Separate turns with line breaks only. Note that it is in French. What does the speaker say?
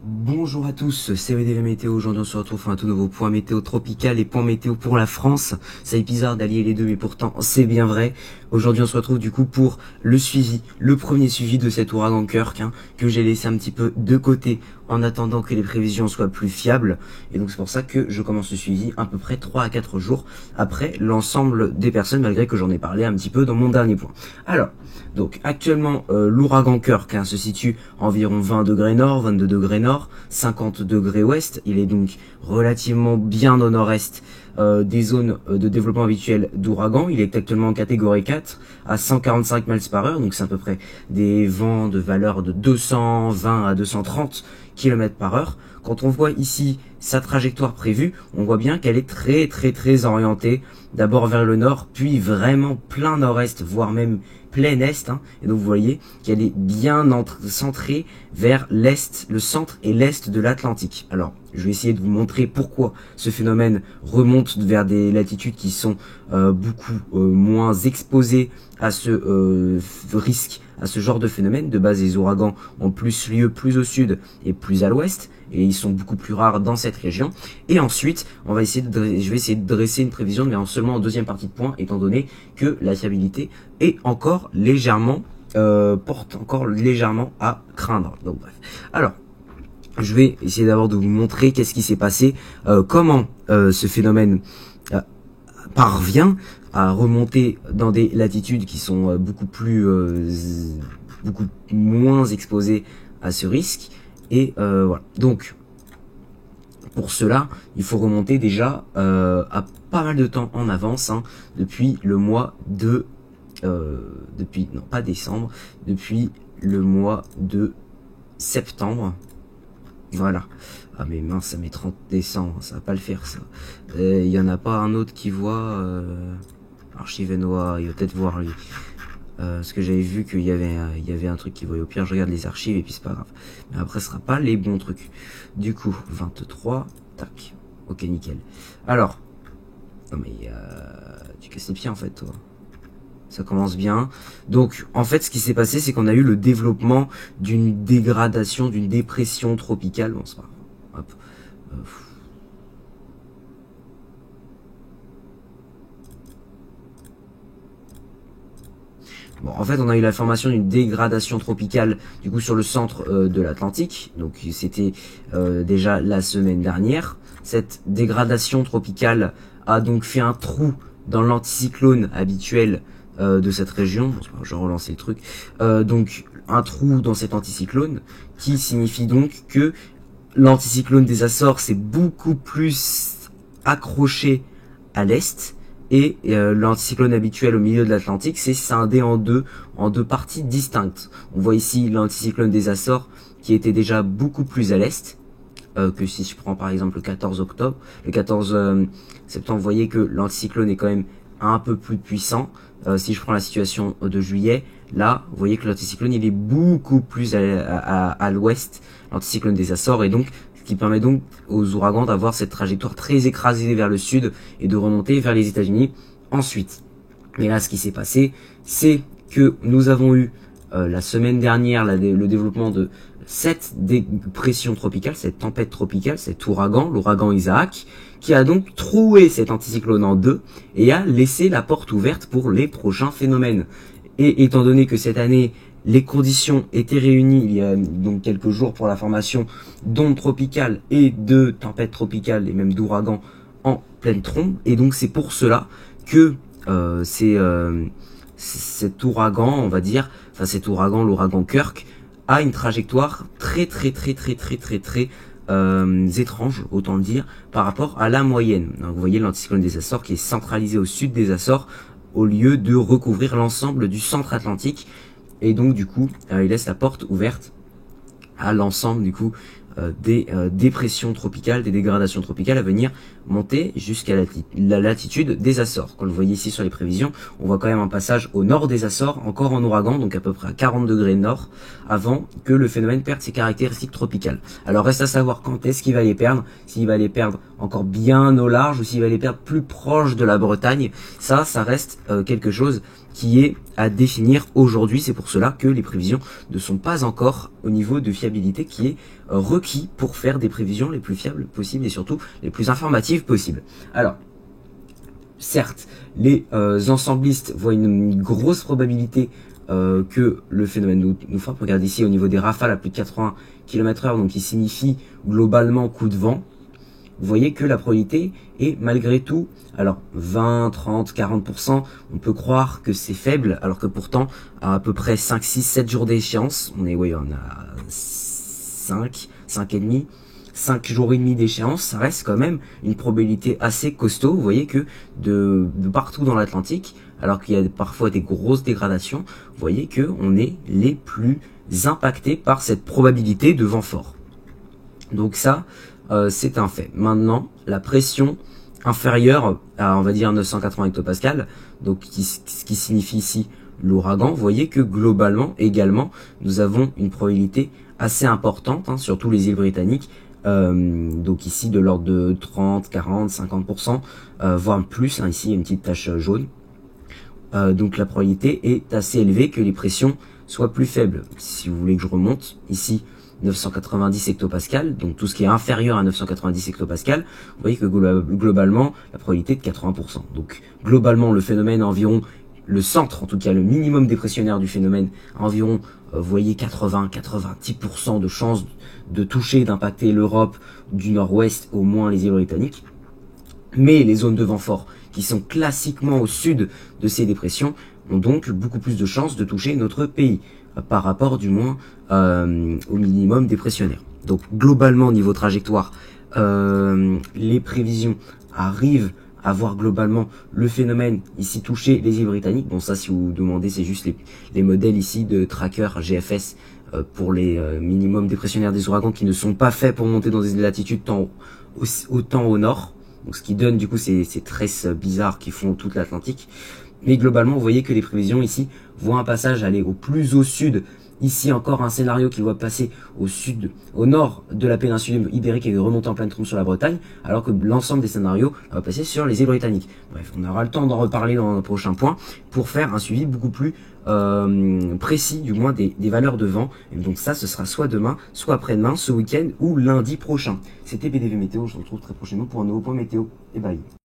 Bonjour à tous, c'est VDV Météo. Aujourd'hui on se retrouve pour un tout nouveau point météo tropical et point météo pour la France. Ça est bizarre d'allier les deux, mais pourtant c'est bien vrai. Aujourd'hui on se retrouve du coup pour le suivi, le premier suivi de cet ouragan Kirk, que j'ai laissé un petit peu de côté en attendant que les prévisions soient plus fiables. Et donc c'est pour ça que je commence le suivi à peu près 3 à 4 jours après l'ensemble des personnes, malgré que j'en ai parlé un petit peu dans mon dernier point. Alors, donc actuellement l'ouragan Kirk se situe à environ 20 degrés nord, 22 degrés nord, 50 degrés ouest. Il est donc relativement bien au nord-est des zones de développement habituel d'ouragan. Il est actuellement en catégorie 4 à 145 miles par heure, donc c'est à peu près des vents de valeur de 220 à 230 km par heure. Quand on voit ici sa trajectoire prévue, on voit bien qu'elle est très orientée d'abord vers le nord, puis vraiment plein nord-est, voire même plein est, et donc vous voyez qu'elle est bien centrée vers l'est, le centre et l'est de l'Atlantique. Alors, je vais essayer de vous montrer pourquoi ce phénomène remonte vers des latitudes qui sont beaucoup moins exposées à ce risque, à ce genre de phénomène. De base, les ouragans ont plus lieu plus au sud et plus à l'ouest, et ils sont beaucoup plus rares dans cette région. Et ensuite, je vais essayer de dresser une prévision, mais seulement en deuxième partie de point, étant donné que la fiabilité est encore légèrement porte encore légèrement à craindre. Donc bref. Alors, je vais essayer d'abord de vous montrer qu'est-ce qui s'est passé, comment ce phénomène parvient à remonter dans des latitudes qui sont beaucoup moins exposées à ce risque. Et voilà. Donc, pour cela, il faut remonter déjà à pas mal de temps en avance, depuis le mois de depuis le mois de septembre. Voilà. Ah mais mince, ça met 30 décembre, ça va pas le faire ça. Il y en a pas un autre qui voit Archivenois, il va peut-être voir lui. Parce que j'avais vu qu'il y avait un truc qui voyait. Au pire, je regarde les archives et puis c'est pas grave. Mais après, ce sera pas les bons trucs. Du coup, 23, tac. Ok, nickel. Alors, non mais tu casses les pieds en fait, toi. Ça commence bien. Donc, en fait, ce qui s'est passé, c'est qu'on a eu le développement d'une dégradation, d'une dépression tropicale. Bon, c'est pas grave. Hop. Bon, en fait, on a eu la formation d'une dégradation tropicale, du coup, sur le centre de l'Atlantique. Donc, c'était déjà la semaine dernière. Cette dégradation tropicale a donc fait un trou dans l'anticyclone habituel de cette région. Bon, je vais relancer le truc. Donc, un trou dans cet anticyclone qui signifie donc que l'anticyclone des Açores s'est beaucoup plus accroché à l'est. Et l'anticyclone habituel au milieu de l'Atlantique, c'est scindé en deux parties distinctes. On voit ici l'anticyclone des Açores qui était déjà beaucoup plus à l'est que si je prends par exemple le 14 octobre. Le 14 septembre, vous voyez que l'anticyclone est quand même un peu plus puissant. Si je prends la situation de juillet, là, vous voyez que l'anticyclone il est beaucoup plus à l'ouest, l'anticyclone des Açores, et donc qui permet donc aux ouragans d'avoir cette trajectoire très écrasée vers le sud et de remonter vers les États-Unis ensuite. Mais là, ce qui s'est passé, c'est que nous avons eu la semaine dernière le développement de cette dépression tropicale, cette tempête tropicale, cet ouragan, l'ouragan Isaac, qui a donc troué cet anticyclone en deux et a laissé la porte ouverte pour les prochains phénomènes. Et étant donné que cette année, les conditions étaient réunies il y a donc quelques jours pour la formation d'ondes tropicales et de tempêtes tropicales et même d'ouragans en pleine trombe. Et donc c'est pour cela que cet ouragan, on va dire, enfin cet ouragan, l'ouragan Kirk, a une trajectoire très étrange, autant le dire, par rapport à la moyenne. Donc vous voyez l'anticyclone des Açores qui est centralisé au sud des Açores au lieu de recouvrir l'ensemble du centre atlantique. Et donc du coup, il laisse la porte ouverte à l'ensemble du coup des dépressions tropicales, des dégradations tropicales à venir monter jusqu'à la latitude des Açores. Comme vous voyez ici sur les prévisions, on voit quand même un passage au nord des Açores, encore en ouragan, donc à peu près à 40 degrés nord, avant que le phénomène perde ses caractéristiques tropicales. Alors reste à savoir quand est-ce qu'il va les perdre, s'il va les perdre encore bien au large ou s'il va les perdre plus proche de la Bretagne. Ça reste quelque chose qui est à définir aujourd'hui. C'est pour cela que les prévisions ne sont pas encore au niveau de fiabilité qui est requis pour faire des prévisions les plus fiables possibles et surtout les plus informatives possibles. Alors, certes, les ensemblistes voient une grosse probabilité que le phénomène nous frappe. Regardez ici au niveau des rafales à plus de 80 km/h, donc qui signifie globalement coup de vent. Vous voyez que la probabilité est malgré tout, alors 20, 30, 40%, on peut croire que c'est faible, alors que pourtant, à peu près 5, 6, 7 jours d'échéance, on a 5 et demi, 5 jours et demi d'échéance, ça reste quand même une probabilité assez costaud. Vous voyez que de partout dans l'Atlantique, alors qu'il y a parfois des grosses dégradations, vous voyez que on est les plus impactés par cette probabilité de vent fort. Donc ça, c'est un fait. Maintenant, la pression inférieure à, on va dire, 980 hectopascales, donc ce qui signifie ici l'ouragan, vous voyez que globalement, également, nous avons une probabilité assez importante, sur tous les îles britanniques, donc ici de l'ordre de 30, 40, 50%, voire plus, ici il y a une petite tache jaune. Donc la probabilité est assez élevée que les pressions soient plus faibles. Si vous voulez que je remonte, ici 990 hectopascales, donc tout ce qui est inférieur à 990 hectopascales, vous voyez que globalement, la probabilité est de 80%. Donc globalement, le phénomène a environ, le centre, en tout cas le minimum dépressionnaire du phénomène, a environ, vous voyez, 80-90% de chances de toucher, d'impacter l'Europe du nord-ouest, au moins les îles britanniques. Mais les zones de vent fort, qui sont classiquement au sud de ces dépressions, ont donc beaucoup plus de chances de toucher notre pays, par rapport du moins au minimum dépressionnaire. Donc globalement, niveau trajectoire, les prévisions arrivent à voir globalement le phénomène ici toucher les îles britanniques. Bon, ça, si vous demandez, c'est juste les modèles ici de tracker GFS pour les minimums dépressionnaires des ouragans qui ne sont pas faits pour monter dans des latitudes autant au nord. Donc ce qui donne du coup ces tresses bizarres qui font toute l'Atlantique. Mais globalement, vous voyez que les prévisions ici voient un passage aller au plus au sud. Ici encore un scénario qui doit passer au sud, au nord de la péninsule ibérique et remonter en pleine trombe sur la Bretagne, alors que l'ensemble des scénarios va passer sur les îles britanniques. Bref, on aura le temps d'en reparler dans un prochain point pour faire un suivi beaucoup plus précis, du moins des valeurs de vent. Et donc ça, ce sera soit demain, soit après-demain, ce week-end ou lundi prochain. C'était BDV Météo, je vous retrouve très prochainement pour un nouveau point météo. Et bye.